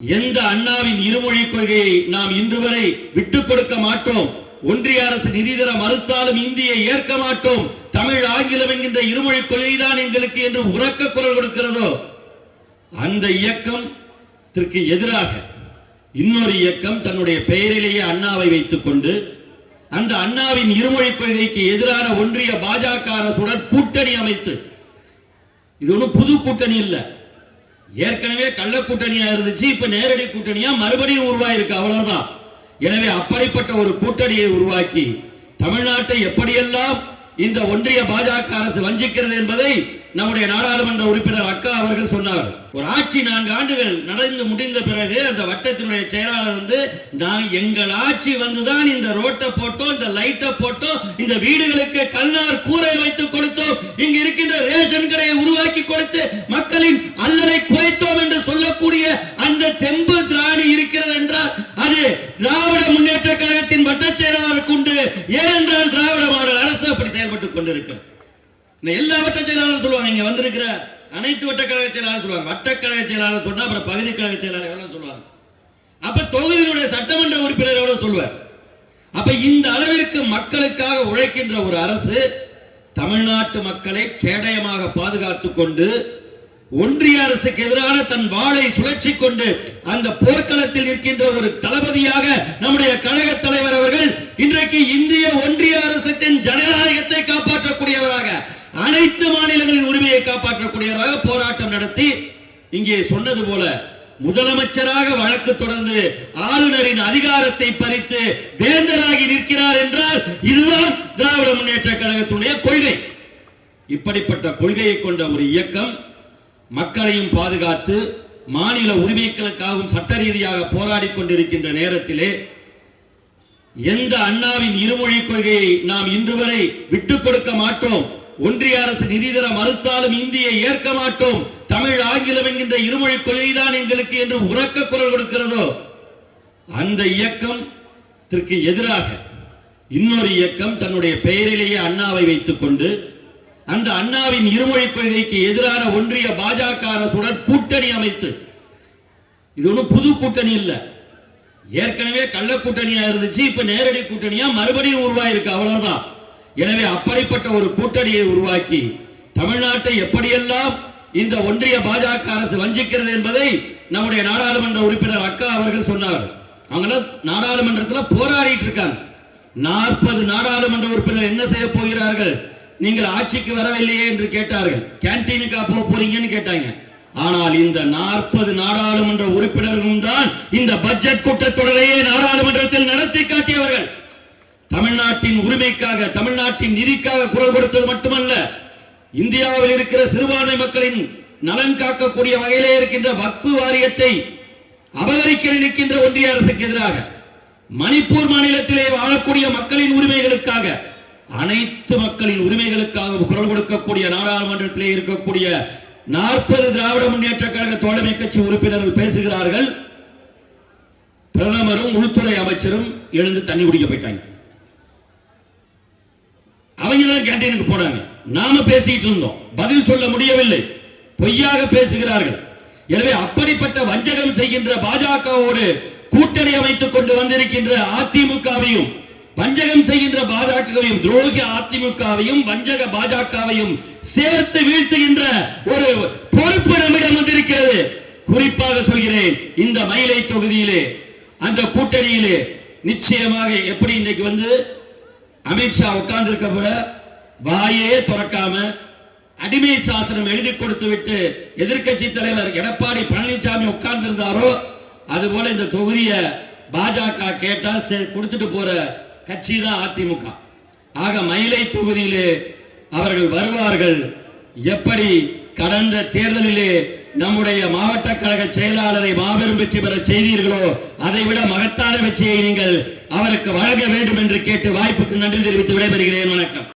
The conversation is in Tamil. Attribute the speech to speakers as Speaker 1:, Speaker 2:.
Speaker 1: எந்த அண்ணாவின் இருமொழி கொள்கையை நாம் இன்று வரை விட்டுக் கொடுக்க மாட்டோம். ஒன்றிய அரசு நிதி தர மறுத்தாலும் இந்தியை ஏற்க மாட்டோம். தமிழ் ஆங்கிலம் என்கின்ற இருமொழி கொள்கைதான் எங்களுக்கு என்று உரக்க குரல் கொடுக்கிறதோ அந்த இயக்கத்திற்கு எதிராக இன்னொரு இயக்கம் தன்னுடைய பெயரிலேயே அண்ணாவை வைத்துக் கொண்டு அந்த அண்ணாவின் இருமொழி கொள்கைக்கு எதிரான ஒன்றிய பாஜக அரசுடன் கூட்டணி அமைத்து, இது ஒன்றும் புது கூட்டணி இல்லை, ஏற்கனவே கள்ள கூட்டணியா இருந்துச்சு, இப்ப நேரடி கூட்டணியா மறுபடியும் உருவாயிருக்கு, அவ்வளவுதான். எனவே அப்படிப்பட்ட ஒரு கூட்டணியை உருவாக்கி தமிழ்நாட்டை எப்படியெல்லாம் இந்த ஒன்றிய பாஜக அரசு வஞ்சிக்கிறது என்பதை நம்முடைய நாடாளுமன்ற உறுப்பினர் அக்கா அவர்கள் சொன்னார். ஒரு ஆட்சி 4 ஆண்டுகள் நடந்து முடிந்த பிறகு அந்த வட்டத்தினுடைய செயலாளர் எங்கள் ஆட்சி வந்துதான் இந்த ரோட்டை போட்டோம், இந்த லைட்டை போட்டோம், இந்த வீடுகளுக்கு கல்லார் கூரை வைத்து கொடுத்தோம், இங்கு இருக்கின்ற ரேஷன் கடையை உருவாக்கி கொடுத்து மக்களின் அல்லலை குறைத்தோம் என்று சொல்லக்கூடிய அந்த தெம்பு திராணி இருக்கிறது என்றால் அது திராவிட முன்னேற்ற கழகத்தின் வட்ட செயலாளருக்கு உண்டு. ஏனென்றால் திராவிட மாடல் அரசு அப்படி செயல்பட்டுக் கொண்டிருக்கிறது. எல்லா வட்ட செயலாளரும் சொல்லுவாங்க, இங்க வந்திருக்கிற அனைத்து வட்ட கழக செயலாளர் சொல்லுவாங்க, வட்ட கழக செயலாளர் சொன்னா அப்புறம் பகுதி கழக செயலாளர் சொல்லுவாங்க, அப்ப தொகுதியினுடைய சட்டமன்ற உறுப்பினரோட சொல்லுவார். அப்ப இந்த அளவிற்கு மக்களுக்காக உழைக்கின்ற ஒரு அரசு தமிழ்நாட்டு மக்களை கேடயமாக பாதுகாத்துக் கொண்டு ஒன்றிய அரசுக்கு எதிரான தன் வாளை சுழற்சி கொண்டு அந்த போர்க்களத்தில் இருக்கின்ற ஒரு தளபதியாக நம்முடைய கழக தலைவர் அவர்கள் இன்றைக்கு இந்திய ஒன்றிய அரசின் ஜனநாயகத்தை காப்பாற்றக்கூடியவராக, அனைத்து மாநிலங்களின் உரிமையை காப்பாற்றக்கூடியவராக போராட்டம் நடத்தி இங்கே சொன்னது போல முதலமைச்சராக வழக்கு தொடர்ந்து ஆளுநரின் அதிகாரத்தை பறித்து வேந்தராகி நிற்கிறார் என்றால் இதுதான் திராவிட முன்னேற்ற கழகத்துடைய கொள்கை. இப்படிப்பட்ட கொள்கையை கொண்ட ஒரு இயக்கம் மக்களையும் பாதுகாத்து மாநில உரிமைகளுக்காகவும் சட்ட ரீதியாக போராடி கொண்டிருக்கின்ற நேரத்திலே எந்த அண்ணாவின் இருமொழி கொள்கையை நாம் இன்று வரை விட்டுக் கொடுக்க மாட்டோம், ஒன்றிய அரசு நிதி தர மறுத்தாலும் இந்தியை ஏற்க மாட்டோம், தமிழ் ஆங்கிலம் என்கின்ற இருமொழி கொள்கைதான் எங்களுக்கு என்று உரக்க குரல் கொடுக்கிறதோ அந்த இயக்கத்திற்கு எதிராக இன்னொரு இயக்கம் தன்னுடைய பெயரிலேயே அண்ணாவை வைத்துக் கொண்டு அந்த அண்ணாவின் இருமொழி கொள்கைக்கு எதிரான ஒன்றிய பாஜக அரசுடன் கூட்டணி அமைத்து, இது ஒன்றும் புது கூட்டணி இல்லை, ஏற்கனவே கள்ள கூட்டணியா இருந்துச்சு, இப்ப நேரடி கூட்டணியா மறுபடியும் உருவாயிருக்கு, அவ்வளவுதான். எனவே அப்படிப்பட்ட ஒரு கூட்டணியை உருவாக்கி தமிழ்நாட்டை எப்படியெல்லாம் இந்த ஒன்றிய பாஜக அரசு வஞ்சிக்கிறது என்பதை நம்முடைய நாடாளுமன்ற உறுப்பினர் அக்கா அவர்கள் சொன்னார். அவங்க நாடாளுமன்றத்தில் போராடிட்டு இருக்காங்க. 40 நாடாளுமன்ற உறுப்பினர் என்ன செய்ய போகிறார்கள், நீங்கள் ஆட்சிக்கு வரவில்லையே என்று கேட்டார்கள். கேன்டீனுக்கா போறீங்கன்னு கேட்டாங்க. ஆனால் இந்த 40 நாடாளுமன்ற உறுப்பினர்களும் தான் இந்த பட்ஜெட் கூட்டத்தொடரையே நாடாளுமன்றத்தில் நடத்தி காட்டியவர்கள். தமிழ்நாட்டின் உரிமைக்காக, தமிழ்நாட்டின் நிதிக்காக குரல் கொடுத்தது மட்டுமல்ல, இந்தியாவில் இருக்கிற சிறுபான்மை மக்களின் நலன் காக்கக்கூடிய வகையிலே இருக்கின்ற வக்ஃபு வாரியத்தை அபகரிக்க நினைக்கின்ற ஒன்றிய அரசுக்கு எதிராக, மணிப்பூர் மாநிலத்திலே வாழக்கூடிய மக்களின் உரிமைகளுக்காக, அனைத்து மக்களின் உரிமைகளுக்காக குரல் கொடுக்கக்கூடிய நாடாளுமன்றத்திலே இருக்கக்கூடிய 40 திராவிட முன்னேற்ற கழக தோழமை கட்சி உறுப்பினர்கள் பேசுகிறார்கள். பிரதமரும் உள்துறை அமைச்சரும் எழுந்து தண்ணி குடிக்க போயிட்டாங்க. அவங்க தான் கேண்டீனுக்கு போனாங்க. நாம பேசிட்டு இருந்தோம், பதில் சொல்ல முடியவில்லை, பொய்யாக பேசுகிறார்கள். எனவே அப்படிப்பட்ட வஞ்சகம் செய்கின்ற பாஜகவோடு கூட்டணி அமைத்துக் கொண்டு வந்திருக்கின்ற அதிமுகவையும், வஞ்சகம் செய்கின்ற பாஜகவையும், துரோகி அதிமுகவையும் வஞ்சக பாஜகவையும் சேர்த்து வீழ்த்துகின்ற ஒரு பொறுப்பு நம்மிடம் வந்திருக்கிறது. குறிப்பாக சொல்கிறேன், இந்த மயிலை தொகுதியிலே அந்த கூட்டணியிலே நிச்சயமாக எப்படி இன்னைக்கு வந்து அமித்ஷா உட்கார்ந்து இருக்க வாயே துறக்காம அடிமை சாசனம் எழுதி கொடுத்து விட்டு எதிர்கட்சி தலைவர் எடப்பாடி பழனிசாமி உட்கார்ந்து இருந்தாரோ அதுபோல இந்த தொகுதியை பாஜக கேட்டா கொடுத்துட்டு போற கட்சி தான் அதிமுக. ஆக மயிலை தொகுதியிலே அவர்கள் வருவார்கள். எப்படி கடந்த தேர்தலிலே நம்முடைய மாவட்ட கழக செயலாளரை மாபெரும் வெற்றி பெற செய்தீர்களோ அதைவிட மகத்தான வெற்றியை நீங்கள் அவருக்கு வழங்க வேண்டும் என்று கேட்டு வாய்ப்புக்கு நன்றி தெரிவித்து விடைபெறுகிறேன். வணக்கம்.